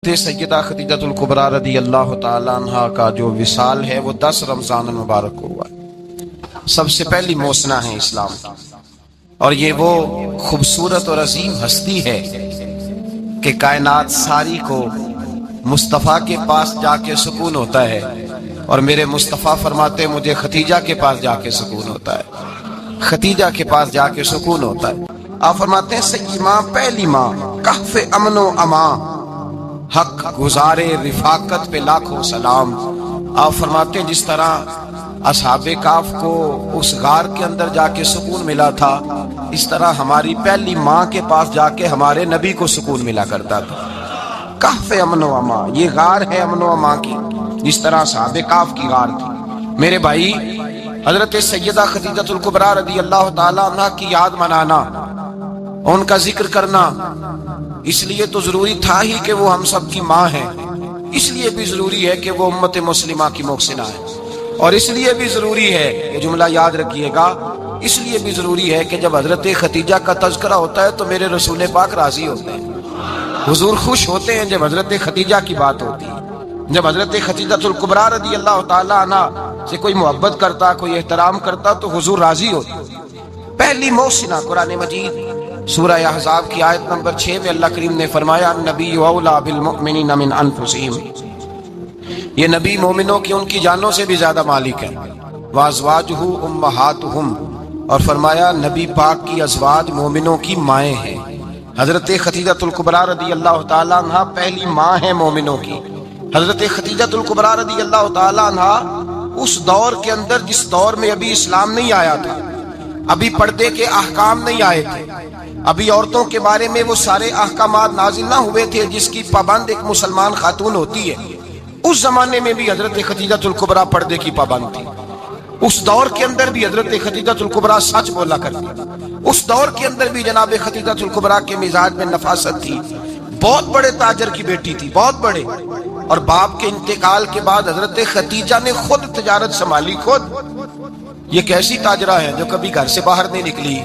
سیدہ خدیجۃ الکبریٰ رضی اللہ تعالیٰ عنہ کا جو وصال ہے وہ 10 رمضان المبارک ہوا۔ سب سے پہلی موسنہ ہے اسلام کی، اور یہ وہ خوبصورت اور عظیم ہستی ہے کہ کائنات ساری کو مصطفیٰ کے پاس جا کے سکون ہوتا ہے، اور میرے مصطفیٰ فرماتے مجھے ختیجہ کے پاس جا کے سکون ہوتا ہے، ختیجہ کے پاس جا کے سکون ہوتا ہے۔ آپ فرماتے ہیں سیدی ماں، پہلی ماں، کہف امن و امان، حق گزارے رفاقت پہ لاکھوں سلام۔ آپ فرماتے ہیں جس طرح اصحاب کہف کو اس غار کے اندر جا کے سکون ملا تھا، اس طرح ہماری پہلی ماں کے پاس جا کے ہمارے نبی کو سکون ملا کرتا تھا۔ کہف امن و امان، یہ غار ہے امن و امان کی، جس طرح اصحاب کہف کی غار تھی۔ میرے بھائی، حضرت سیدہ خدیجۃ الکبریٰ رضی اللہ تعالیٰ عنہ کی یاد منانا، ان کا ذکر کرنا، اس لیے تو ضروری تھا ہی کہ وہ ہم سب کی ماں ہے، اس لیے بھی ضروری ہے کہ وہ امت مسلمہ کی محسنہ ہے، اور اس لیے بھی ضروری ہے، یہ جملہ یاد رکھیے گا، اس لیے بھی ضروری ہے کہ جب حضرت ختیجہ کا تذکرہ ہوتا ہے تو میرے رسول پاک راضی ہوتے ہیں، حضور خوش ہوتے ہیں جب حضرت ختیجہ کی بات ہوتی ہے۔ جب حضرت خدیجۃ الکبریٰ رضی اللہ تعالیٰ عنہ سے کوئی محبت کرتا، کوئی احترام کرتا تو حضور راضی ہوتے۔ پہلی محسنہ قرآن مجید سورہ احزاب کی آیت نمبر 6 میں اللہ کریم نے فرمایا النبی اولیٰ بالمؤمنین من انفسہم، یہ نبی مومنوں کی ان کی جانوں سے بھی زیادہ مالک ہے۔ وازواجہ امہاتہم، اور فرمایا نبی پاک کی ازواج مومنوں کی مائیں ہیں۔ حضرت خدیجۃ الکبریٰ رضی اللہ تعالیٰ عنہ پہلی ماں ہے مومنوں کی۔ حضرت خدیجۃ الکبریٰ رضی اللہ تعالیٰ عنہ اس دور کے اندر جس دور میں ابھی اسلام نہیں آیا تھا، ابھی پردے کے احکام نہیں آئے تھے، ابھی عورتوں کے بارے میں وہ سارے احکامات نازل نہ ہوئے تھے جس کی پابند ایک مسلمان خاتون ہوتی ہے، اس زمانے میں بھی حضرت خدیجۃ الکبریٰ پردے کی پابند تھی۔ اس دور کے اندر بھی حضرت خدیجۃ الکبریٰ سچ بولا کرتی، اس دور کے اندر بھی جناب خدیجۃ الکبریٰ کے مزاج میں نفاست تھی۔ بہت بڑے تاجر کی بیٹی تھی، بہت بڑے، اور باپ کے انتقال کے بعد حضرت خدیجہ نے خود تجارت سنبھالی، خود۔ یہ کیسی تاجرہ ہے جو کبھی گھر سے باہر نہیں نکلی،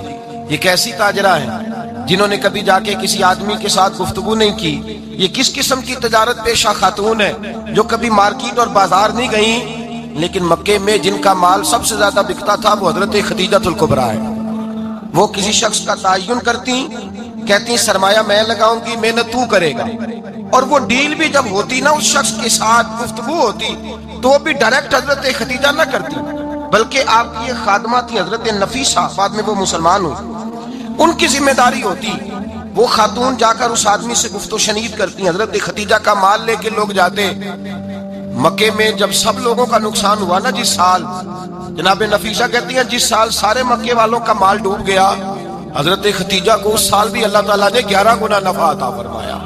یہ کیسی تاجرہ ہیں جنہوں نے کبھی جا کے کسی آدمی کے ساتھ گفتگو نہیں کی، یہ کس قسم کی تجارت پیشہ خاتون ہے جو کبھی مارکیٹ اور بازار نہیں گئیں، لیکن مکے میں جن کا مال سب سے زیادہ بکتا تھا وہ حضرت خدیجۃ الکبریٰ ہے۔ وہ کسی شخص کا تعین کرتی، کہتی سرمایہ میں لگاؤں گی، محنت تو کرے گا، اور وہ ڈیل بھی جب ہوتی نا، اس شخص کے ساتھ گفتگو ہوتی تو وہ بھی ڈائریکٹ حضرت خدیجہ نہ کرتی، بلکہ آپ کی ایک خادمہ تھی حضرت نفیسہ، بعد میں وہ مسلمان ہوئی، ان کی ذمہ داری ہوتی، وہ خاتون جا کر اس آدمی سے گفت و شنید کرتی۔ حضرت خدیجہ کا مال لے کے لوگ جاتے مکے میں، جب سب لوگوں کا نقصان ہوا نا جس سال، جناب نفیسہ کہتی ہیں جس سال سارے مکے والوں کا مال ڈوب گیا، حضرت خدیجہ کو اس سال بھی اللہ تعالیٰ نے 11 گنا نفع عطا فرمایا،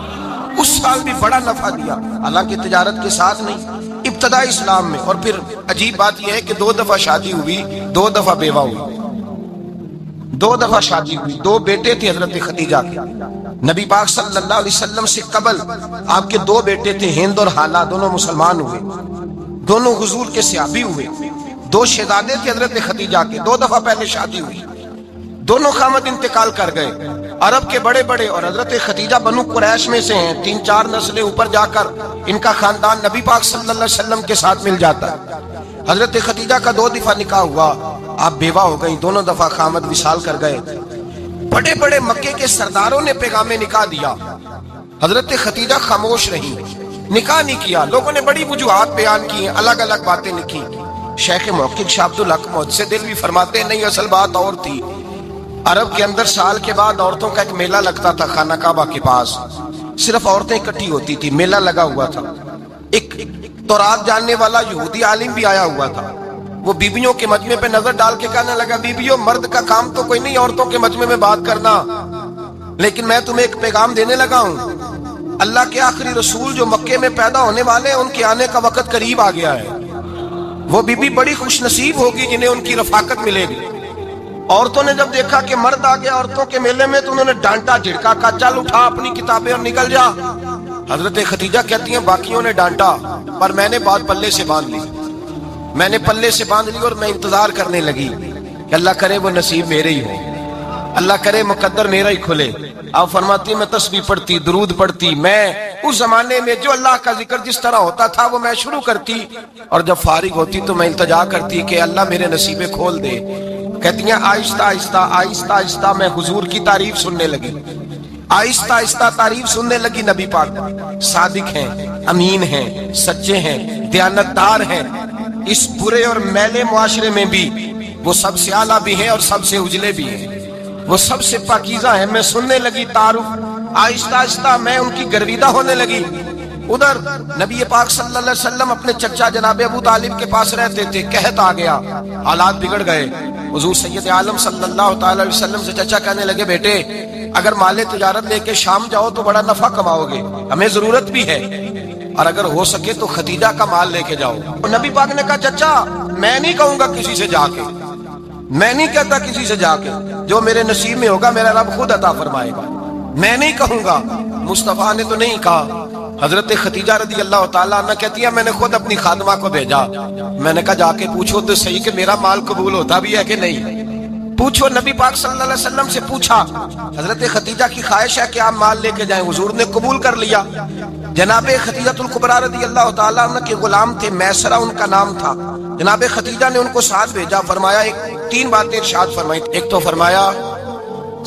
اس سال بھی بڑا نفع دیا، حالانکہ تجارت کے ساتھ نہیں، ابتدا اسلام میں۔ اور پھر عجیب بات یہ ہے کہ 2 دفعہ شادی ہوئی، 2 دفعہ بیوہ ہوئی، 2 دفعہ شادی ہوئی، 2 بیٹے تھے حضرت خدیجہ کے۔ نبی پاک صلی اللہ علیہ وسلم سے قبل آپ کے 2 بیٹے تھے، ہند اور حالہ، دونوں مسلمان ہوئے، دونوں حضور کے صحابی ہوئے۔ 2 شہزادے تھے حضرت خدیجہ کے، 2 دفعہ پہلے شادی ہوئی، دونوں خامد انتقال کر گئے، عرب کے بڑے بڑے، اور حضرت خدیجہ بنو قریش میں سے ہیں، 3-4 نسلیں اوپر جا کر ان کا خاندان نبی پاک صلی اللہ علیہ وسلم کے ساتھ مل جاتا ہے۔ حضرت خدیجہ کا 2 دفعہ نکاح ہوا، آپ بیوہ ہو گئیں، دونوں دفعہ خامد وصال کر گئے۔ بڑے بڑے مکے کے سرداروں نے پیغام نکاح دیا، حضرت خدیجہ خاموش رہی، نکاح نہیں کیا۔ لوگوں نے بڑی وجوہات بیان کی، الگ الگ باتیں لکھی۔ شیخ محقق شاہ عبد الحق محدث دل بھی فرماتے ہیں نہیں، اصل بات اور تھی۔ عرب کے اندر سال کے بعد عورتوں کا ایک میلہ لگتا تھا خانہ کعبہ کے پاس، صرف عورتیں اکٹھی ہوتی تھی، میلہ لگا ہوا تھا۔ ایک تورات جاننے والا یہودی عالم بھی آیا ہوا تھا، وہ بیبیوں کے مجمع پہ نظر ڈال کے کہنے لگا بیبیوں، مرد کا کام تو کوئی نہیں عورتوں کے مجمع میں بات کرنا، لیکن میں تمہیں ایک پیغام دینے لگا ہوں، اللہ کے آخری رسول جو مکے میں پیدا ہونے والے ہیں ان کے آنے کا وقت قریب آ گیا ہے۔ وہ بیوی بڑی خوش نصیب ہوگی جنہیں ان کی رفاقت ملے گی۔ عورتوں نے جب دیکھا کہ مرد آ گیا عورتوں کے میلے میں تو انہوں نے ڈانٹا، جھڑکا، کہا چل اٹھا اپنی کتابیں اور نکل جا۔ حضرت خدیجہ کہتی ہیں باقیوں نے ڈانٹا پر میں نے بات پلے سے باندھ لی، میں نے پلے سے باندھ لی، اور میں انتظار کرنے لگی کہ اللہ کرے وہ نصیب میرے ہی ہو، اللہ کرے مقدر میرا ہی کھلے۔ آپ فرماتی میں تسبیح پڑھتی، درود پڑھتی، میں اس زمانے میں جو اللہ کا ذکر جس طرح ہوتا تھا وہ میں شروع کرتی، اور جب فارغ ہوتی تو میں التجا کرتی کہ اللہ میرے نصیبے کھول دے۔ کہتی ہیں آہستہ آہستہ آہستہ آہستہ میں حضور کی تعریف سننے لگی، آہستہ آہستہ تعریف سننے لگی نبی پاک۔ صادق ہیں، امین ہیں، سچے ہیں، دیانتدار ہیں، اس برے اور میلے معاشرے میں بھی وہ سب سے اعلیٰ بھی ہیں اور سب سے اجلے بھی ہیں، وہ سب سے پاکیزہ ہیں۔ میں سننے لگی تعارف، آہستہ آہستہ میں ان کی گرویدہ ہونے لگی۔ ادھر نبی پاک صلی اللہ علیہ وسلم اپنے چچا جناب ابو طالب کے پاس رہتے تھے، قحط آ گیا، حالات بگڑ گئے۔ حضور سید عالم صلی اللہ تعالی علیہ وسلم سے چچا کہنے لگے بیٹے اگر مال تجارت لے کے شام جاؤ تو بڑا نفع کماؤ گے، ہمیں ضرورت بھی ہے، اور اگر ہو سکے تو خدیجہ کا مال لے کے جاؤ۔ نبی پاک نے کہا چچا میں نہیں کہوں گا کسی سے جا کے، میں نہیں کہتا کسی سے جا کے، جو میرے نصیب میں ہوگا میرا رب خود عطا فرمائے گا، میں نہیں کہوں گا۔ مصطفیٰ نے تو نہیں کہا۔ حضرت خدیجہ رضی اللہ تعالیٰ عنہ کہتی ہے میں نے خود اپنی خادمہ کو بھیجا، میں نے کہا جا کے پوچھو تو صحیح کہ میرا مال قبول ہوتا بھی ہے کہ نہیں، پوچھو۔ نبی پاک صلی اللہ علیہ وسلم سے پوچھا، حضرت خدیجہ کی خواہش ہے کہ آپ مال لے کے جائیں، حضور نے قبول کر لیا۔ جناب خدیجہ الکبریٰ رضی اللہ تعالیٰ عنہ کے غلام تھے، میسرہ ان کا نام تھا۔ جناب خدیجہ نے ان کو ساتھ بھیجا، فرمایا تین باتیں ارشاد فرمائی۔ ایک تو فرمایا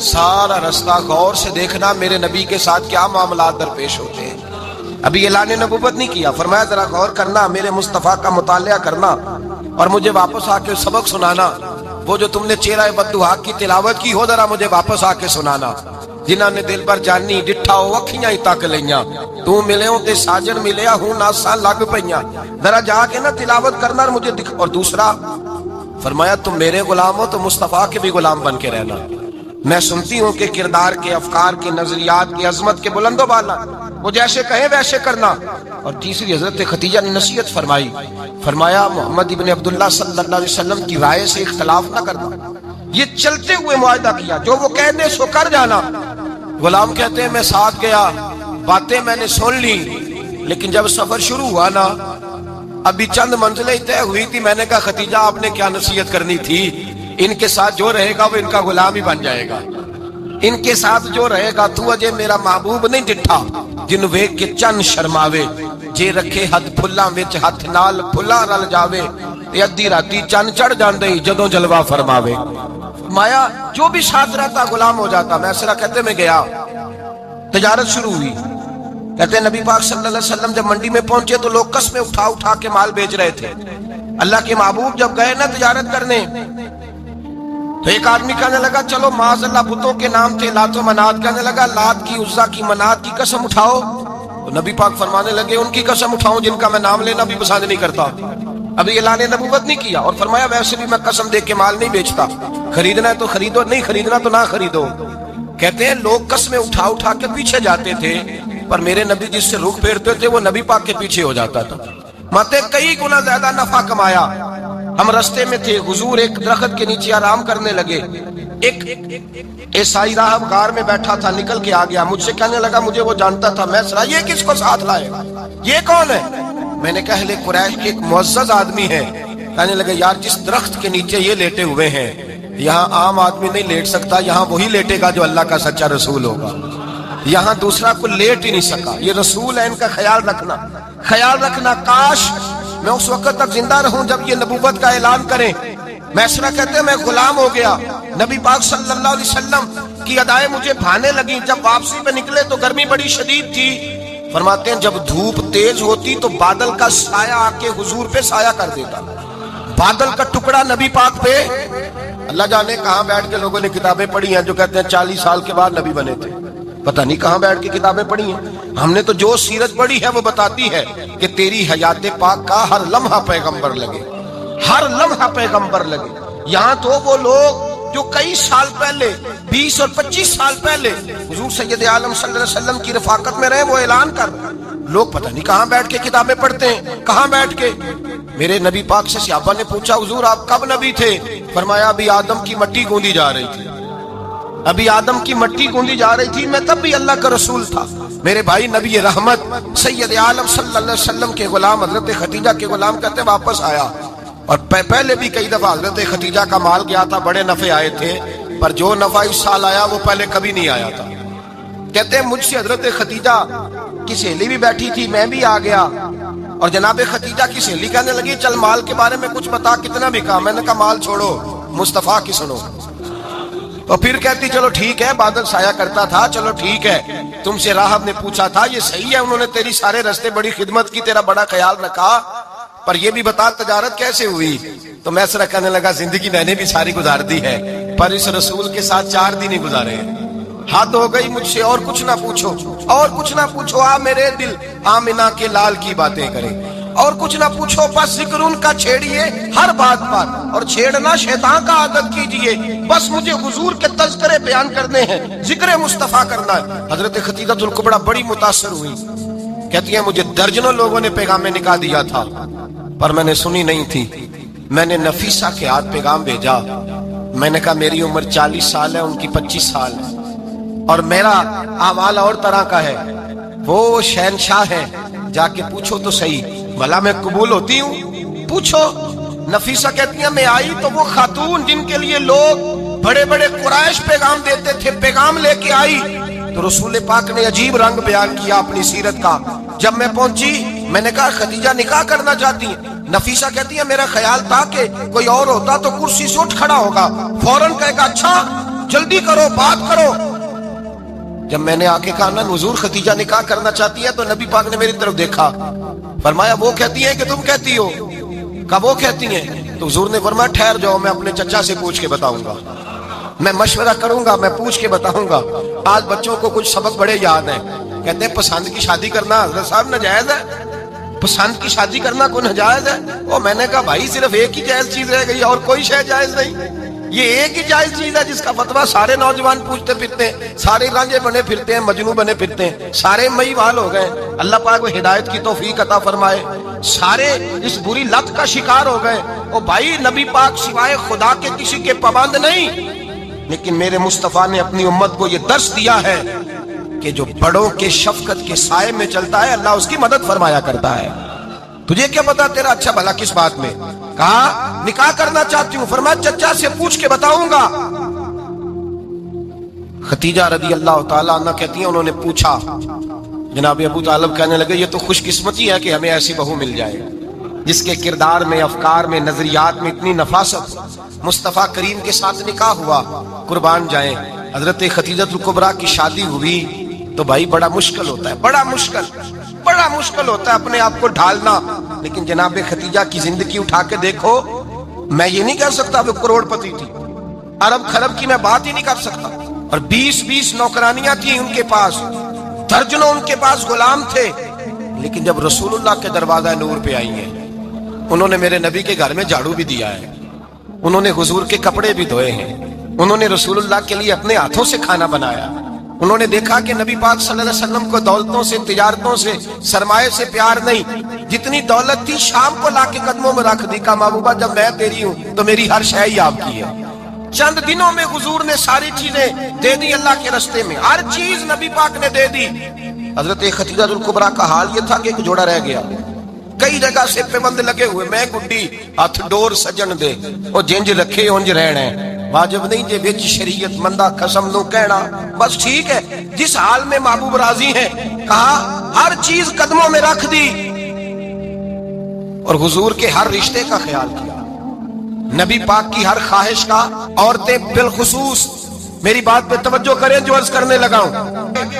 سارا رستہ غور سے دیکھنا میرے نبی کے ساتھ کیا معاملات درپیش ہوتے ہیں، ابھی اعلان نبوت نہیں کیا، فرمایا ذرا غور کرنا، میرے مصطفیٰ کا مطالعہ کرنا اور مجھے واپس آ کے سبق سنانا، وہ جو تم نے چہرہ بددعا کی تلاوت کی ہو ذرا مجھے واپس آ کے سنانا۔ جنہاں نے دل پر جانی ڈٹھا ہو اکھیاں ہی تک لیاں، تو ملے ہوں تے ساجن ملیا ہوں ناساں لگ پئیاں، ذرا جا کے نا تلاوت کرنا اور مجھے دکھ۔ اور دوسرا فرمایا تم میرے غلام ہو تو مصطفیٰ کے بھی غلام بن کے رہنا، میں سنتی ہوں کہ کردار کے، افکار کے، نظریات کی، عظمت کے بلند و بالا، وہ جیسے کہیں ویسے کرنا۔ اور تیسری حضرت خدیجہ نے نصیحت فرمائی، فرمایا محمد ابن عبداللہ صلی اللہ علیہ وسلم کی رائے سے اختلاف نہ کرنا، یہ چلتے ہوئے معاہدہ کیا، جو وہ کہہ دے سو کر جانا۔ غلام کہتے ہیں میں ساتھ گیا، باتیں میں نے سن لی، لیکن جب سفر شروع ہوا نا ابھی چند منزلیں طے ہوئی تھی، میں نے کہا خدیجہ آپ نے کیا نصیحت کرنی تھی، ان کے ساتھ جو رہے گا وہ ان کا غلام ہی بن جائے گا، ان کے ساتھ جو رہے گا تو اجے میرا محبوب نہیں ڈٹھا جن ویکھ کے چن شرماوے، جے رکھے ہاتھ پھلاں وچ ہاتھ نال پھلاں رل جاوے، تے ادھی راتی چن چڑھ جاندے جدوں جلوہ فرماوے۔ فرمایا جو بھی ساتھ رہتا غلام ہو جاتا۔ میں اسرا کہتے میں گیا، تجارت شروع ہوئی۔ کہتے ہیں نبی پاک صلی اللہ علیہ وسلم جب منڈی میں پہنچے تو لوگ قسمیں اٹھا اٹھا کے مال بیچ رہے تھے۔ اللہ کے محبوب جب گئے نا تجارت کرنے تو ایک آدمی کہنے لگا چلو معاذ اللہ بتوں کے نام تھے لات و منات، کہنے لگا لات کی، عزا کی، منات کی قسم اٹھاؤ، تو نبی پاک فرمانے لگے ان کی قسم اٹھاؤں جن کا میں نام لینا بھی پسند نہیں کرتا، ابھی اعلان نبوت نہیں کیا۔ اور فرمایا ویسے بھی میں قسم دے کے مال نہیں بیچتا، خریدنا ہے تو خریدو، نہیں خریدنا تو نہ خریدو۔ کہتے ہیں لوگ قسمیں اٹھا اٹھا کے پیچھے جاتے تھے، پر میرے نبی جس سے رخ پھیرتے تھے وہ نبی پاک کے پیچھے ہو جاتا تھا۔ ماتے کئی گنا زیادہ نفع کمایا۔ ہم رستے میں تھے، حضور ایک درخت کے نیچے آرام کرنے لگے، ایک عیسائی راہب غار میں بیٹھا تھا، نکل کے آ گیا، مجھ سے کہنے لگا مجھے وہ جانتا تھا۔ میں سنا یہ کس کو ساتھ لائے، یہ کون ہے؟ میں نے کہا اہل قریش کے ایک معزز آدمی ہے۔ کہنے لگے یار جس درخت کے نیچے یہ لیٹے ہوئے ہیں یہاں عام آدمی نہیں لیٹ سکتا، یہاں وہی لیٹے گا جو اللہ کا سچا رسول ہوگا، یہاں دوسرا کوئی لیٹ ہی نہیں سکا، یہ رسول ہے، ان کا خیال رکھنا، خیال رکھنا۔ کاش میں اس وقت تک زندہ رہوں جب یہ نبوت کا اعلان کریں۔ میسرہ کہتے ہیں میں غلام ہو گیا، نبی پاک صلی اللہ علیہ وسلم کی ادائیں مجھے بھانے لگیں۔ جب واپسی پہ نکلے تو گرمی بڑی شدید تھی، فرماتے ہیں جب دھوپ تیز ہوتی تو بادل کا سایہ آ کے حضور پہ سایہ کر دیتا، بادل کا ٹکڑا نبی پاک پہ۔ اللہ جانے کہاں بیٹھ کے لوگوں نے کتابیں پڑھی ہیں جو کہتے ہیں 40 سال کے بعد نبی بنے تھے، پتہ نہیں کہاں بیٹھ کے کتابیں پڑھی ہیں۔ ہم نے تو جو سیرت پڑھی ہے وہ بتاتی ہے کہ تیری حیات پاک کا ہر لمحہ پیغمبر لگے، ہر لمحہ پیغمبر لگے۔ یہاں تو وہ لوگ جو کئی سال پہلے 20 اور 25 سال پہلے حضور سید عالم صلی اللہ علیہ وسلم کی رفاقت میں رہے وہ اعلان کر، لوگ پتہ نہیں کہاں بیٹھ کے کتابیں پڑھتے ہیں، کہاں بیٹھ کے۔ میرے نبی پاک سے صحابہ نے پوچھا حضور آپ کب نبی تھے؟ فرمایا ابھی آدم کی مٹی گوندی جا رہی تھی، ابھی آدم کی مٹی گوندی جا رہی تھی، میں تب بھی اللہ کا رسول تھا۔ میرے بھائی نبی رحمت سید عالم صلی اللہ علیہ وسلم کے غلام حضرت خدیجہ کے غلام کہتے واپس آیا، اور پہلے بھی کئی دفعہ حضرت خدیجہ کا مال گیا تھا، بڑے نفع آئے تھے، پر جو نفع اس سال آیا وہ پہلے کبھی نہیں آیا تھا۔ کہتے ہیں مجھ سے حضرت خدیجہ کی سہیلی بھی بیٹھی تھی، میں بھی آ گیا، اور جناب خدیجہ کی سہیلی کہنے لگی چل مال کے بارے میں کچھ بتا، کتنا بکا؟ میں نے کہا مال چھوڑو، مصطفیٰ کی سنو۔ اور پھر کہتی چلو ٹھیک ہے، بادل سایہ کرتا تھا، چلو ٹھیک ہے، تم سے راہب نے پوچھا تھا، یہ صحیح ہے، انہوں نے تیری سارے رستے بڑی خدمت کی، تیرا بڑا خیال رکھا، پر یہ بھی بتا تجارت کیسے ہوئی؟ تو میں سرا کہنے لگا زندگی میں نے بھی ساری گزار دی ہے، پر اس رسول کے ساتھ 4 دن ہی گزارے ہیں، حد ہو گئی مجھ سے، اور کچھ نہ پوچھو، اور کچھ نہ پوچھو، آ میرے دل آمنہ کے لال کی باتیں کرے، اور کچھ نہ پوچھو، بس ذکر ان کا چھیڑیے ہر بات پر، اور چھیڑنا شیطان کا عادت کیجئے، بس مجھے حضور کے تذکرے بیان کرنے ہیں، ذکر مصطفیٰ کرنا ہے۔ حضرت خدیجہ الکبریٰ بڑی متاثر ہوئی، کہتی ہیں مجھے درجنوں لوگوں نے پیغام نکاح دیا تھا، پر میں نے سنی نہیں تھی، میں نے نفیسہ کے ہاتھ پیغام بھیجا، میں نے کہا میری عمر 40 سال ہے، ان کی 25 سال ہے، اور میرا اعمال اور طرح کا ہے، وہ شہنشاہ ہے، جا کے پوچھو تو صحیح، بھلا میں قبول ہوتی ہوں؟ پوچھو۔ نفیسہ کہتی ہیں میں آئی تو وہ خاتون جن کے لیے لوگ بڑے بڑے قریش پیغام دیتے تھے، پیغام لے کے آئی، تو رسول پاک نے عجیب رنگ بیان کیا اپنی سیرت کا۔ جب میں پہنچی میں نے کہا خدیجہ نکاح کرنا چاہتی ہیں؟ نفیسہ کہتی ہے میرا خیال تھا کہ کوئی اور ہوتا تو کرسی سے اٹھ کھڑا ہوگا، فوراً کہے گا اچھا جلدی کرو بات کرو۔ جب میں نے آ کے کہا نا حضور خدیجہ نکاح کرنا چاہتی ہے، تو نبی پاک نے میری طرف دیکھا، فرمایا وہ کہتی ہیں کہ تم کہتی ہو؟ کہا وہ کہتی ہیں، تو حضور نے فرمایا ٹھہر جاؤ، میں اپنے چچا سے پوچھ کے بتاؤں گا، میں مشورہ کروں گا، میں پوچھ کے بتاؤں گا۔ آج بچوں کو کچھ سبق بڑے یاد ہیں، کہتے ہیں پسند کی شادی کرنا حضرت صاحب ناجائز ہے، پسند کی شادی کرنا کوئی ناجائز ہے؟ اور میں نے کہا بھائی صرف ایک ہی جائز چیز رہ گئی، اور کوئی شے جائز نہیں، یہ ایک ہی جائز چیز ہے جس کا فتویٰ سارے نوجوان پوچھتے پھرتے ہیں، سارے رانجے بنے پھرتے ہیں، مجنوں بنے پھرتے ہیں، سارے مئی وال ہو گئے، اللہ پاک کو ہدایت کی توفیق عطا فرمائے، سارے اس بری لت کا شکار ہو گئے۔ اور بھائی نبی پاک سوائے خدا کے کسی کے پابند نہیں، لیکن میرے مصطفیٰ نے اپنی امت کو یہ درس دیا ہے کہ جو بڑوں کے شفقت کے سائے میں چلتا ہے اللہ اس کی مدد فرمایا کرتا ہے۔ تجھے کیا پتا تیرا اچھا بھلا کس بات میں؟ کہا نکاح کرنا چاہتی ہوں، فرمایا چچا سے پوچھ کے بتاؤں گا۔ خدیجہ رضی اللہ تعالیٰ عنہ کہتی ہیں انہوں نے پوچھا، جناب ابو طالب کہنے لگے یہ تو خوش قسمتی ہے کہ ہمیں ایسی بہو مل جائے جس کے کردار میں، افکار میں، نظریات میں اتنی نفاست۔ مصطفیٰ کریم کے ساتھ نکاح ہوا، قربان جائیں۔ حضرت خدیجہ الکبریٰ کی شادی ہوئی تو بھائی بڑا مشکل ہوتا ہے، بڑا مشکل ہوتا ہے اپنے آپ کو ڈھالنا، لیکن جناب خدیجہ کی زندگی اٹھا کے دیکھو، میں یہ نہیں کہہ سکتا وہ کروڑ پتی تھی، ارب خرب کی میں بات ہی نہیں کر سکتا، اور 20 نوکرانیاں تھیں ان کے پاس، درجنوں ان کے پاس غلام تھے، لیکن جب رسول اللہ کے دروازہ نور پہ آئی ہیں، انہوں نے میرے نبی کے گھر میں جھاڑو بھی دیا ہے، انہوں نے حضور کے کپڑے بھی دھوئے ہیں، انہوں نے رسول اللہ کے لیے اپنے ہاتھوں سے کھانا بنایا، انہوں نے دیکھا کہ نبی پاک صلی اللہ علیہ وسلم کو دولتوں سے، تجارتوں سے، سرمایے سے پیار نہیں، جتنی دولت تھی شام کو لا کے قدموں میں رکھ دی، کہا محبوبہ جب میں تیری ہوں تو میری ہر شے ہی آپ کی ہے۔ چند دنوں میں حضور نے ساری چیزیں دے دی اللہ کے رستے میں، ہر چیز نبی پاک نے دے دی۔ حضرت خدیجہ الکبریٰ کا حال یہ تھا کہ ایک جوڑا رہ گیا، کئی جگہ سے پیبند لگے ہوئے، میں گڈی ہاتھ ڈور سجن دے، وہ جنج رکھے انج رہنے، واجب نہیں جے وچ شریعت مندہ قسم نو کہنا، بس ٹھیک ہے جس حال میں محبوب راضی ہیں، کہا ہر چیز قدموں میں رکھ دی، اور حضور کے ہر رشتے کا خیال کیا، نبی پاک کی ہر خواہش کا، عورتیں بالخصوص میری بات پہ توجہ کریں جو عرض کرنے لگا ہوں،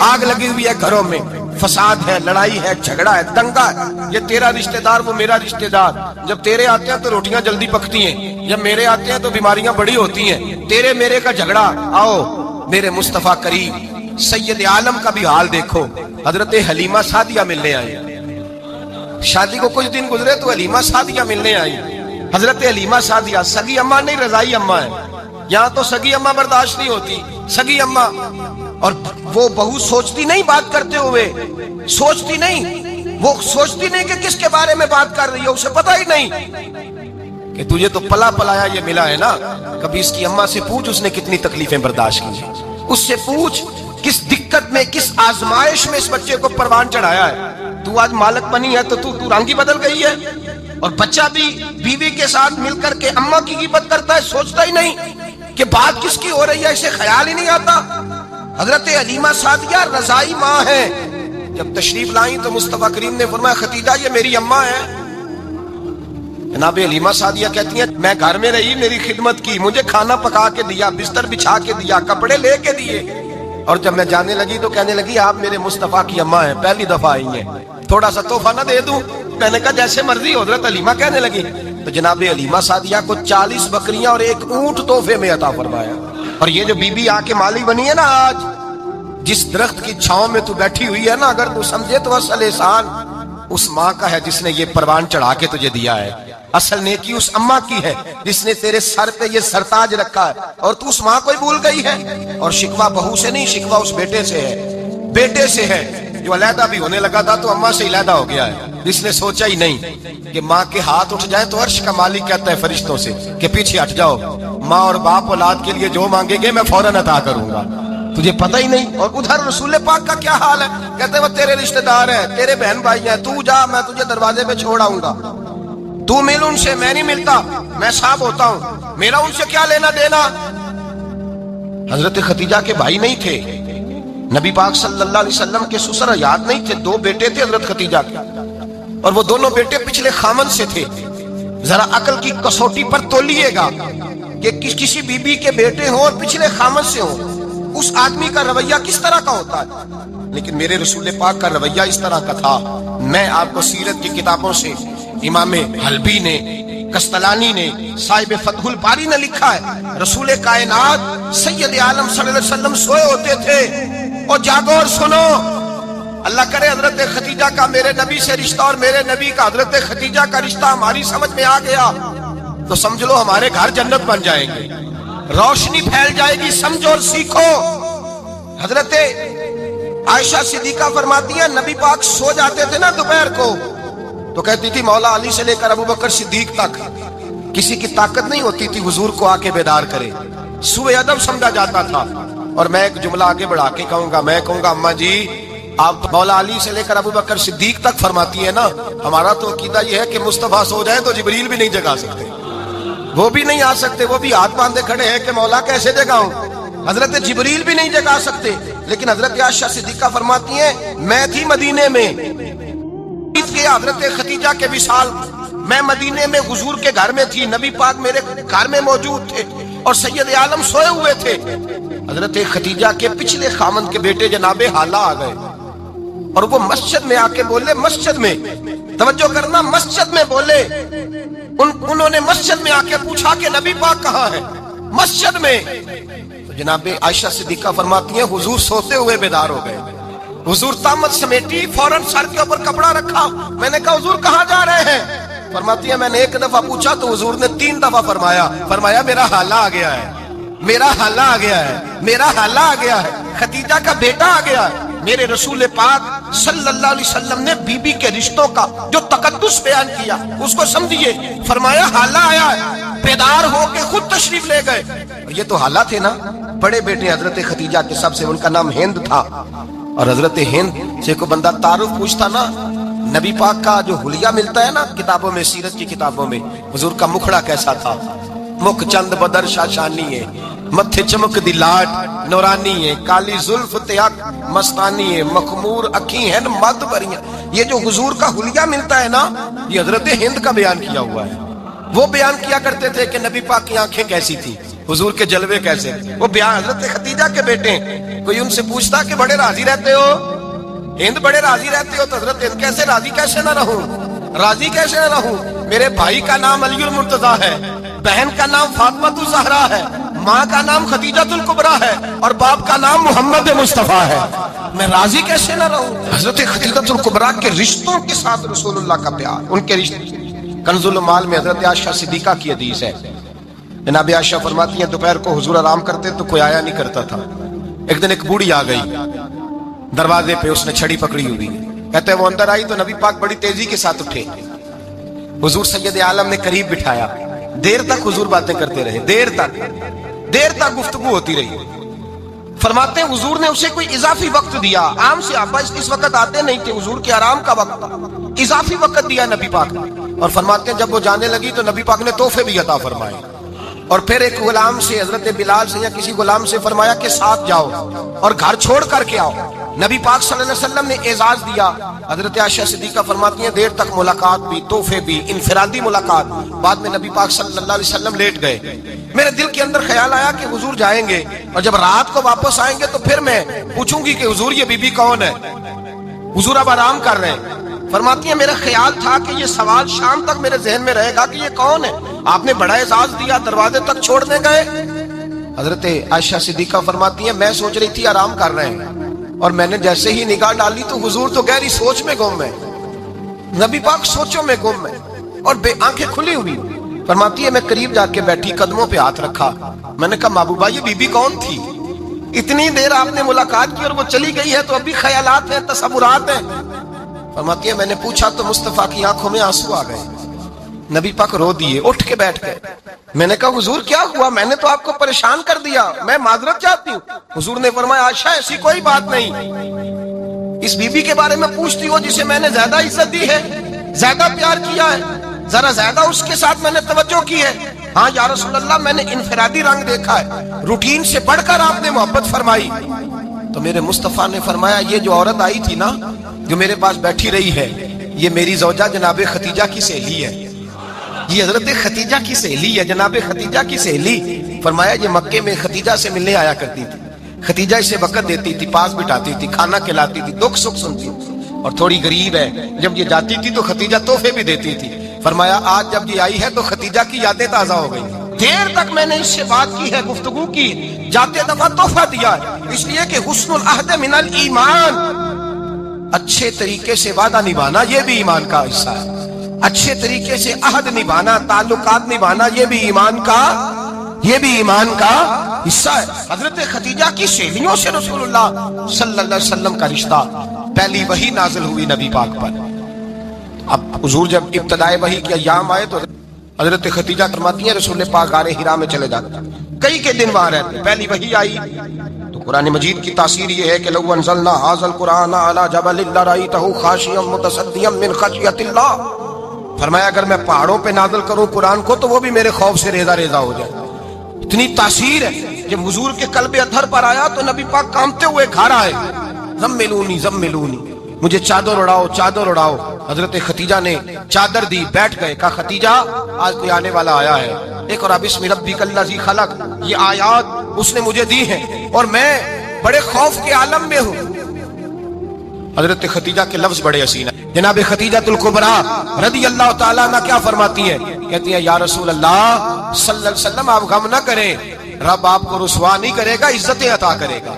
آگ لگی ہوئی ہے گھروں میں، فساد ہے، لڑائی ہے، جھگڑا ہے، دنگا ہے، یہ تیرا رشتہ دار وہ میرا رشتہ دار، جب تیرے آتے ہیں تو روٹیاں جلدی پکتی ہیں، جب میرے آتے ہیں تو بیماریاں بڑی ہوتی ہیں، تیرے میرے کا جھگڑا۔ آؤ میرے مصطفیٰ کریم سید عالم کا بھی حال دیکھو، حضرت حلیمہ سعدیہ ملنے آئی، شادی کو کچھ دن گزرے تو حلیمہ سعدیہ ملنے آئی، حضرت حلیمہ سعدیہ سگی اماں نہیں رضائی اماں ہے، یہاں تو سگی اماں برداشت نہیں ہوتی، سگی اماں، اور وہ بہو سوچتی نہیں بات کرتے ہوئے، سوچتی نہیں، وہ سوچتی نہیں کہ کس کے بارے میں بات کر رہی ہے، اسے پتہ ہی نہیں کہ تجھے تو پلا پلایا یہ ملا ہے نا، کبھی اس کی اماں سے پوچھ اس نے کتنی تکلیفیں برداشت کی، اس سے پوچھ کس دقت میں، کس آزمائش میں اس بچے کو پروان چڑھایا ہے، تو آج مالک بنی ہے تو رنگ ہی بدل گئی ہے، اور بچہ بھی بیوی کے ساتھ مل کر کے اماں کی غیبت کرتا ہے، سوچتا ہی نہیں کہ بات کس کی ہو رہی ہے، اسے خیال ہی نہیں آتا۔ حضرت علیمہ سعدیہ رضائی ماں ہے. جب تشریف لائیں تو مصطفیٰ کریم نے فرمایا ختیجہ یہ میری اماں ہے. جناب علیمہ سعدیہ کہتی ہیں میں گھر میں رہی، میری خدمت کی، مجھے کھانا پکا کے دیا، بستر بچھا کے دیا، کپڑے لے کے دیے، اور جب میں جانے لگی تو کہنے لگی آپ میرے مصطفیٰ کی اماں ہیں، پہلی دفعہ آئی ہیں، تھوڑا سا تحفہ نہ دے دوں؟ میں نے کہا جیسے مرضی. حضرت علیمہ کہنے لگی. تو جناب علیمہ سعدیہ کو 40 بکریاں اور 1 اونٹ تحفے میں عطا فرمایا. اور یہ جو بی بی آ کے مالی بنی ہے نا آج، جس درخت کی چھاؤں میں تو بیٹھی ہوئی ہے نا، اگر تو سمجھے تو اصل احسان اس ماں کا ہے جس نے یہ پروان چڑھا کے تجھے دیا ہے. اصل نیکی اس اماں کی ہے جس نے تیرے سر پہ یہ سرتاج رکھا ہے، اور تو اس ماں کو ہی بھول گئی ہے. اور شکوہ بہو سے نہیں، شکوہ اس بیٹے سے ہے، بیٹے سے ہے جو علیحدہ بھی ہونے لگا تھا تو اماں سے علیحدہ ہو گیا ہے، جس نے سوچا ہی نہیں کہ ماں کے ہاتھ اٹھ جائیں تو عرش کا مالک کہتا ہے فرشتوں سے کہ پیچھے ہٹ جاؤ، ماں اور باپ اولاد کے لیے جو مانگیں گے میں فوراً عطا کروں گا. تجھے پتہ ہی نہیں. اور ادھر رسول پاک کا کیا حال ہے؟ کہتے ہیں وہ تیرے رشتہ دار ہیں، تیرے بہن بھائی ہیں، تو جا، میں تجھے دروازے پہ چھوڑ آؤں گا، تو مل ان سے، میں نہیں ملتا، میں صاحب ہوتا ہوں، میرا ان سے کیا لینا دینا. حضرت ختیجہ کے بھائی نہیں تھے، نبی پاک صلی اللہ علیہ وسلم کے سسر یاد نہیں تھے، 2 بیٹے تھے حضرت ختیجہ کے، اور وہ دونوں بیٹے پچھلے خامن سے تھے. ذرا عقل کی کسوٹی پر تولیے گا کہ کسی بی بی کے بیٹے ہوں اور پچھلے خامن سے ہوں، اس آدمی کا رویہ کس طرح کا ہوتا ہے. لیکن میرے رسول پاک کا رویہ اس طرح کا تھا. میں آپ کو سیرت کی کتابوں سے امام حلبی نے، کستلانی نے، صاحب فتح الباری نے لکھا ہے رسول کائنات سید عالم صلی اللہ علیہ وسلم سوئے ہوتے تھے. اور جاگو اور سنو، اللہ کرے حضرت ختیجہ کا میرے نبی سے رشتہ اور میرے نبی کا حضرت ختیجہ کا رشتہ ہماری سمجھ میں آ گیا تو سمجھ لو ہمارے گھر جنت بن جائیں گے، روشنی پھیل جائے گی. سمجھو اور سیکھو. حضرت عائشہ صدیقہ فرماتی ہیں نبی پاک سو جاتے تھے نا دوپہر کو تو کہتی تھی مولا علی سے لے کر ابو بکر صدیق تک کسی کی طاقت نہیں ہوتی تھی حضور کو آ کے بیدار کرے، سوء ادب سمجھا جاتا تھا. اور میں ایک جملہ آگے بڑھا کے کہوں گا، میں کہوں گا اماں جی آپ مولا علی سے لے کر ابو بکر صدیق تک فرماتی ہے نا، ہمارا تو عقیدہ یہ ہے کہ مصطفیٰ سو جائے تو جبریل بھی نہیں جگا سکتے، وہ بھی نہیں آ سکتے، وہ بھی ہاتھ باندھے کھڑے ہیں کہ مولا کیسے جگاؤں. حضرت جبریل بھی نہیں جگا سکتے. لیکن حضرت عائشہ صدیقہ فرماتی ہیں میں تھی مدینے میں کہ حضرت ختیجہ کے وصال، میں مدینے میں حضور کے گھر میں تھی، نبی پاک میرے گھر میں موجود تھے اور سید عالم سوئے ہوئے تھے. حضرت ختیجہ کے پچھلے خامن کے بیٹے جناب حالہ آ گئے اور وہ مسجد میں آ کے بولے، مسجد میں توجہ کرنا، مسجد میں بولے، انہوں نے مسجد میں آ کے پوچھا کہ نبی پاک کہاں ہے، مسجد میں. تو جناب عائشہ صدیقہ فرماتی ہیں حضور سوتے ہوئے بیدار ہو گئے. حضور طامت سمیٹی، فوراً سر کے اوپر کپڑا رکھا. میں نے کہا حضور کہاں جا رہے ہیں؟ فرماتی ہے میں نے 1 دفعہ پوچھا تو حضور نے 3 دفعہ فرمایا میرا حالہ آ گیا ہے، میرا حالہ آ گیا ہے، میرا حالہ آ گیا ہے، ختیجہ کا بیٹا آ گیا ہے. میرے رسول پاک صلی اللہ علیہ وسلم نے بی بی کے رشتوں کا جو تقدس بیان کیا اس کو سمجھیے. فرمایا حالہ آیا ہے، بیدار ہو کے خود تشریف لے گئے. یہ تو حالہ تھے نا، بڑے بیٹے حضرت ختیجہ کے سب سے، ان کا نام ہند تھا. اور حضرت ہند سے کوئی بندہ تعارف پوچھتا نا، نبی پاک کا جو حلیہ ملتا ہے نا کتابوں میں، سیرت کی کتابوں میں، حضور کا مکھڑا کیسا تھا، مکھ چند بدر شاشانی ہے، متھے چمک دی لاٹ نورانی ہے، کالی زلف تیاک مستانی ہے، مخمور اکھی ہیں مد بریاں. یہ جو حضور کا حلیہ ملتا ہے نا، یہ حضرت ہند کا بیان کیا ہوا ہے. وہ بیان کیا کرتے تھے کہ نبی پاک کی آنکھیں کیسی تھی، حضور کے جلوے کیسے. وہ بیان حضرت ختیجہ کے بیٹے. کوئی ان سے پوچھتا کہ بڑے راضی رہتے ہو، ہند بڑے راضی رہتے ہو، تو حضرت ہند کیسے راضی کیسے نہ رہوں، راضی کیسے نہ رہوں. میرے بھائی کا نام علی المرتضیٰ ہے، بہن کا نام فاطمہ الزہرا ہے، ماں کا نام خدیجہ الکبریٰ ہے اور باپ کا نام محمد مصطفیٰ ہے، میں راضی کیسے نہ رہوں. حضرت خدیجہ الکبریٰ کے رشتوں کے ساتھ رسول اللہ کا پیار، ان کے رشتے. کنز المال میں حضرت عائشہ صدیقہ کی حدیث ہے. جناب عائشہ فرماتی ہیں دوپہر کو حضور آرام کرتے تو کوئی آیا نہیں کرتا تھا. ایک دن ایک بوڑھی آ گئی دروازے پہ، اس نے چھڑی پکڑی ہوئی. کہتے ہیں وہ اندر آئی تو نبی پاک بڑی تیزی کے ساتھ اٹھے. حضور سید عالم نے قریب بٹھایا. دیر تک حضور باتیں کرتے رہے، دیر تک گفتگو ہوتی رہی. فرماتے ہیں حضور نے اسے کوئی اضافی وقت دیا. عام صحابہ اس وقت آتے نہیں تھے، حضور کے آرام کا وقت تھا، اضافی وقت دیا نبی پاک نے. اور فرماتے ہیں جب وہ جانے لگی تو نبی پاک نے تحفے بھی عطا فرمائے. اور پھر ایک غلام سے, حضرت بلال سے یا کسی غلام سے فرمایا کہ ساتھ جاؤ اور گھر چھوڑ کر کے آؤ. نبی پاک صلی اللہ علیہ وسلم نے اعزاز دیا. حضرت عائشہ صدیقہ فرماتی ہیں دیر تک ملاقات بھی, تحفے بھی, انفرادی ملاقات. بعد میں نبی پاک صلی اللہ علیہ وسلم لیٹ گئے. میرے دل کے اندر خیال آیا کہ حضور جائیں گے اور جب رات کو واپس آئیں گے تو پھر میں پوچھوں گی کہ حضور یہ بی بی کون ہے, حضور اب آرام کر رہے ہیں. فرماتی ہیں میرا خیال تھا کہ یہ سوال شام تک میرے ذہن میں رہے گا کہ یہ کون ہے. آپ نے بڑا اعزاز دیا, دروازے تک چھوڑنے گئے. حضرت عائشہ صدیقہ فرماتی ہیں میں سوچ رہی تھی آرام کر رہے ہیں, اور میں نے جیسے ہی نگاہ ڈالی تو حضور تو گہری سوچ میں گم ہے, نبی پاک سوچوں میں گم ہے اور بے آنکھیں کھلی ہوئی. فرماتی ہے میں قریب جا کے بیٹھی, قدموں پہ ہاتھ رکھا. میں نے کہا محبوبہ یہ بی بی کون تھی؟ اتنی دیر آپ نے ملاقات کی اور وہ چلی گئی ہے تو ابھی خیالات ہیں, تصورات ہیں. فرماتی ہے میں نے پوچھا تو مصطفیٰ کی آنکھوں میں آنسو آ گئے. نبی پاک رو دیے, اٹھ کے بیٹھ گئے. میں نے کہا حضور کیا ہوا؟ میں نے تو آپ کو پریشان کر دیا, میں معذرت چاہتی ہوں. حضور نے فرمایا عائشہ ایسی کوئی بات نہیں, اس بی بی کے بارے میں پوچھتی ہو جسے میں نے زیادہ عزت دی ہے, زیادہ پیار کیا ہے, ذرا زیادہ اس کے ساتھ میں نے توجہ کی ہے. ہاں یا رسول اللہ میں نے انفرادی رنگ دیکھا ہے, روٹین سے بڑھ کر آپ نے محبت فرمائی. تو میرے مصطفیٰ نے فرمایا یہ جو عورت آئی تھی نا, جو میرے پاس بیٹھی رہی ہے, یہ میری زوجہ جناب خدیجہ کی سہیلی ہے. یہ حضرت خدیجہ کی سہیلی ہے, جناب خدیجہ کی سہیلی. فرمایا یہ مکے میں خدیجہ سے ملنے آیا کرتی تھی, خدیجہ اسے وقت دیتی تھی, پاس بٹھاتی تھی, کھانا کھلاتی تھی, دکھ سکھ سنتی تھی, اور تھوڑی غریب ہے. جب یہ جاتی تھی تو خدیجہ تحفے بھی دیتی تھی. فرمایا آج جب یہ آئی ہے تو خدیجہ کی یادیں تازہ ہو گئی. دیر تک میں نے اس سے بات کی ہے, گفتگو کی, جاتے دفعہ تحفہ دیا ہے, اس لیے کہ حسن العہد من الایمان, اچھے طریقے سے وعدہ نبھانا یہ بھی ایمان کا حصہ ہے. اچھے طریقے سے عہد نبھانا, تعلقات نبھانا یہ بھی ایمان کا حصہ ہے. حضرت خدیجہ کی سہیلیوں سے رسول اللہ صلی اللہ علیہ وسلم کا رشتہ. پہلی وحی نازل ہوئی نبی پاک پر. اب حضور جب ابتدائے وحی کے ایام آئے تو حضرت خدیجہ فرماتی ہیں رسول پاک غار حرا میں چلے جاتے, کئی کے دن وہاں رہتے. پہلی وحی آئی تو قرآن مجید کی تاثیر یہ ہے کہ لو انزلنا ھذا القرآن علی جبل لرأیتہ خاشعا متصدعا من خشیۃ اللہ. فرمایا اگر میں پہاڑوں پہ نازل کروں قرآن کو تو وہ بھی میرے خوف سے ریزہ ریزہ ہو جائے. اتنی تاثیر ہے. جب حضور کے قلب اطہر پر آیا تو نبی پاک کانپتے ہوئے گھر آئے, زملونی زملونی, مجھے چادر اڑاؤ چادر اڑاؤ. حضرت خدیجہ نے چادر دی, بیٹھ گئے. کہا خدیجہ آج کوئی آنے والا آیا ہے, اقرأ بسم ربک الذی خلق, یہ آیات اس نے مجھے دی ہیں اور میں بڑے خوف کے عالم میں ہوں. حضرت خدیجہ کے لفظ بڑے حسین ہیں. جناب خدیجہ الکبریٰ رضی اللہ تعالیٰ عنہ کیا فرماتی ہیں؟ کہتی ہیں یا رسول اللہ صلی اللہ علیہ وسلم آپ غم نہ کریں, رب آپ کو رسوا نہیں کرے گا, عزتیں عطا کرے گا.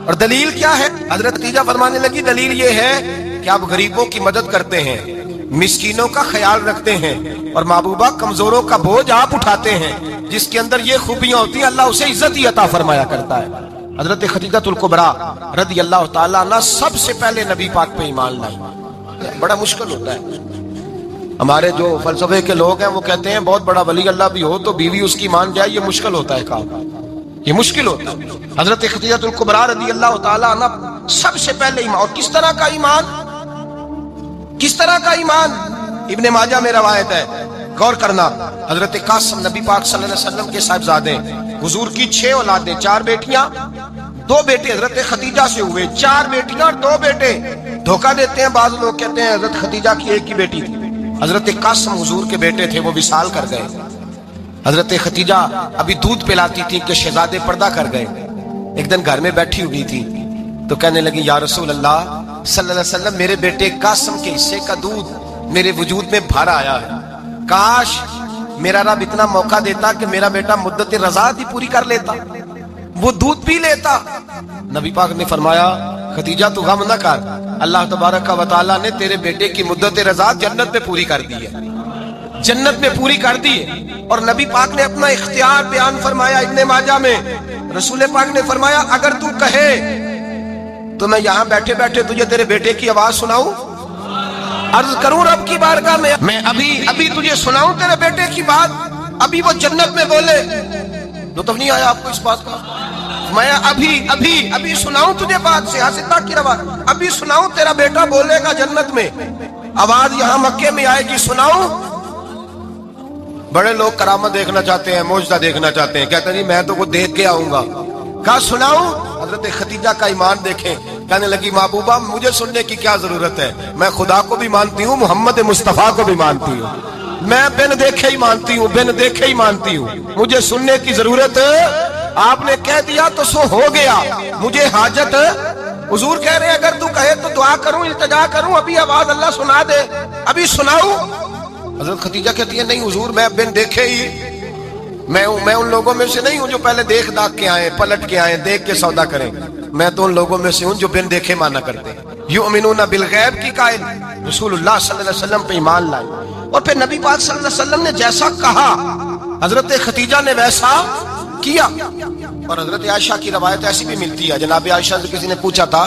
اور دلیل کیا ہے؟ حضرت خدیجہ فرمانے لگی دلیل یہ ہے کہ آپ غریبوں کی مدد کرتے ہیں, مسکینوں کا خیال رکھتے ہیں, اور محبوبہ کمزوروں کا بوجھ آپ اٹھاتے ہیں. جس کے اندر یہ خوبیاں ہوتی ہیں اللہ اسے عزت ہی عطا فرمایا کرتا ہے. حضرت خدیجہ الکبریٰ رضی اللہ تعالیٰ عنہ سب سے پہلے نبی پاک پہ ایمان لائی. بڑا مشکل ہوتا ہے. ہمارے جو فلسفے کے لوگ ہیں وہ کہتے ہیں بہت بڑا ولی اللہ بھی ہو تو بیوی اس کی مان جائے, یہ مشکل ہوتا ہے کام, یہ مشکل ہوتا ہے. حضرت خدیجہ الکبریٰ رضی اللہ تعالیٰ عنہ سب سے پہلے ایمان. اور کس طرح کا ایمان؟ کس طرح کا ایمان؟ ابن ماجہ میں روایت ہے, غور کرنا. حضرت قاسم نبی پاک صلی اللہ علیہ وسلم کے صاحبزادے, حضور کی 6 اولادیں, 4 بیٹیاں 2 بیٹے حضرت خدیجہ سے ہوئے, 4 بیٹیاں اور 2 بیٹے. دھوکہ دیتے ہیں بعض لوگ, کہتے ہیں حضرت خدیجہ کی ایک ہی بیٹی تھی. حضرت قاسم حضور کے بیٹے تھے, وہ وصال کر گئے. حضرت خدیجہ ابھی دودھ پلاتی تھی کہ شہزادے پردہ کر گئے. ایک دن گھر میں بیٹھی ہوئی تھی تو کہنے لگی یا رسول اللہ صلی اللہ علیہ وسلم میرے بیٹے قاسم کے حصے کا دودھ میرے وجود میں بھر آیا ہے, کاش میرا رب اتنا موقع دیتا کہ میرا بیٹا مدت رضاعت ہی پوری کر لیتا, وہ دودھ پی لیتا. نبی پاک نے فرمایا خدیجہ تو غم نہ کر, اللہ تبارک و تعالیٰ نے تیرے بیٹے کی مدت رضاعت جنت میں پوری کر دی ہے, جنت میں پوری کر دی ہے. اور نبی پاک نے اپنا اختیار بیان فرمایا ابن ماجہ میں. رسول پاک نے فرمایا اگر تو کہے تو میں یہاں بیٹھے بیٹھے تجھے تیرے بیٹے کی آواز سناؤں, عرض کروں رب کی بارگاہ میں ابھی تجھے سناؤں تیرے بیٹے کی بات, ابھی وہ جنت میں بولے. لطف نہیں آیا آپ کو اس بات کا؟ میں ابھی سناؤں تجھے بات, سیاستہ کی روا, ابھی سناؤں تیرا بیٹا بولے گا جنت میں, آواز یہاں مکے میں آئے گی, سناؤں. بڑے لوگ کرامت دیکھنا چاہتے ہیں، معجزہ دیکھنا چاہتے ہیں، کہتے ہیں جی میں تو وہ دیکھ کے آؤں گا. کہا سناؤں؟ حضرت خدیجہ کا ایمان دیکھیں. کہنے لگی محبوبہ مجھے سننے کی کیا ضرورت ہے، میں خدا کو بھی مانتی ہوں، محمد مصطفیٰ کو بھی مانتی ہوں، میں بن دیکھے ہی مانتی ہوں، بن دیکھے ہی مانتی ہوں، مجھے سننے کی ضرورت. آپ نے کہہ دیا تو سو ہو گیا، مجھے حاجت. حضور کہہ رہے ہیں اگر تو کہے تو دعا کروں، التجا کروں، ابھی آواز اللہ سنا دے، ابھی سناؤں؟ حضرت خدیجہ کہتی ہے نہیں حضور میں بن دیکھے ہی، میں ان لوگوں میں سے نہیں ہوں جو پہلے دیکھ داکھ کے آئے، پلٹ کے آئے، دیکھ کے سودا کریں. میں تو ان لوگوں میں سے ہوں جو بن دیکھے مانا کرتے ہیں. یؤمنون بالغیب کی قائل، رسول اللہ صلی اللہ علیہ وسلم پہ ایمان لائے. اور پھر نبی پاک صلی اللہ علیہ وسلم نے جیسا کہا حضرت خدیجہ نے ویسا کیا. اور حضرت عائشہ کی روایت ایسی بھی ملتی ہے، جناب عائشہ سے کسی نے پوچھا تھا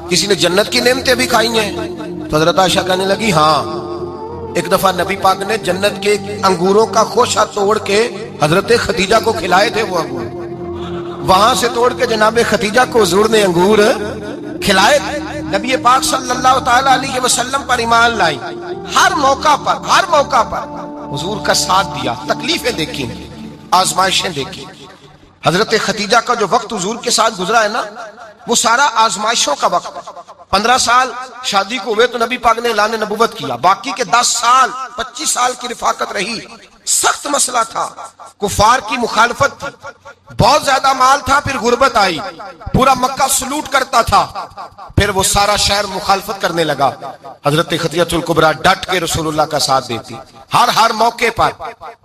کسی نے جنت کی نعمتیں بھی کھائی ہیں؟ تو حضرت عائشہ کہنے لگی ہاں، ایک دفعہ نبی پاک نے جنت کے انگوروں کا خوشہ توڑ کے حضرت خدیجہ کو کھلائے تھے. وہ انگور وہاں سے توڑ کے جناب خدیجہ کو حضور نے انگور کھلائے تھے. نبی پاک صلی اللہ تعالی علیہ وسلم پر ایمان لائی، ہر موقع پر حضور کا ساتھ دیا، تکلیفیں دیکھی، آزمائشیں دیکھی. حضرت خدیجہ کا جو وقت حضور کے ساتھ گزرا ہے نا، وہ سارا آزمائشوں کا وقت. 15 سال شادی کو ہوئے تو نبی پاک نے اعلان نبوت کیا، باقی کے 10 سال 25 سال کی رفاقت رہی. سخت مسئلہ تھا، کفار کی مخالفت تھی، بہت زیادہ مال تھا، پھر غربت آئی، پورا مکہ سلوٹ کرتا تھا، پھر وہ سارا شہر مخالفت کرنے لگا. حضرت خدیجہ الکبریٰ ڈٹ کے رسول اللہ کا ساتھ دیتی، ہر موقع پر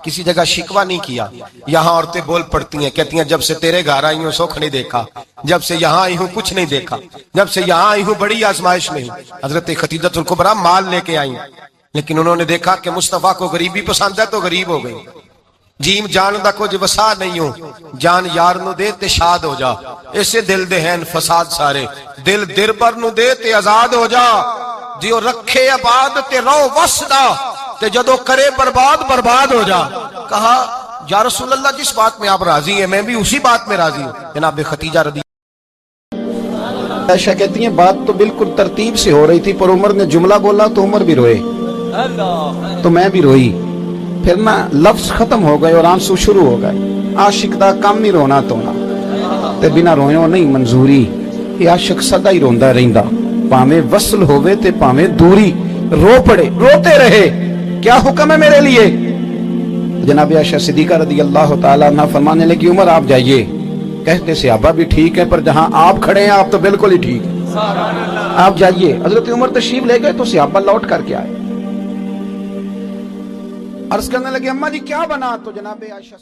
کسی جگہ شکوہ نہیں کیا. یہاں عورتیں بول پڑتی ہیں، کہتی ہیں جب سے تیرے گھر آئی ہوں سکھ نہیں دیکھا، جب سے یہاں آئی ہوں کچھ نہیں دیکھا، جب سے یہاں آئی ہوں بڑی آزمائش میں ہوں. حضرت خدیجہ الکبریٰ مال لے کے آئی، لیکن انہوں نے دیکھا کہ مصطفیٰ کو غریبی پسند ہے تو غریب ہو گئی. جیم جان دا کچھ وسا نہیں ہوں، جان یار نو دے تے شاد ہو جا، اسے دل دے ہیں فساد سارے، دل دربر نو دے تے آزاد ہو جا، دیو رکھے آباد تے رو وسدا تے جدو کرے برباد ہو جا. کہا یا رسول اللہ جس بات میں آپ راضی ہیں میں بھی اسی بات میں راضی ہوں. جناب خدیجہ رضی عائشہ کہتی ہیں بات تو بالکل ترتیب سے ہو رہی تھی، پر عمر نے جملہ بولا تو عمر بھی روئے تو میں بھی روئی. پھر نا لفظ ختم ہو گئے اور آنسو شروع ہو گئے. عاشق دا کام نہیں رونا تونا تے بنا رویوں نہیں منظوری. یہ عاشق سدا ہی روندا رہندا، پاویں وصل ہووے تے پاویں دوری، رو پڑے روتے رہے، کیا حکم ہے میرے لیے. جناب عائشہ صدیقہ رضی اللہ تعالی عنہ فرمانے لگی عمر آپ جائیے. کہتے صحابہ بھی ٹھیک ہے پر جہاں آپ کھڑے ہیں آپ تو بالکل ہی ٹھیک ہیں، آپ جائیے. حضرت عمر تشریف لے گئے تو صحابہ لوٹ کر کے آئے. عرض کرنے لگے اماں جی کیا بنا؟ تو جناب عائشہ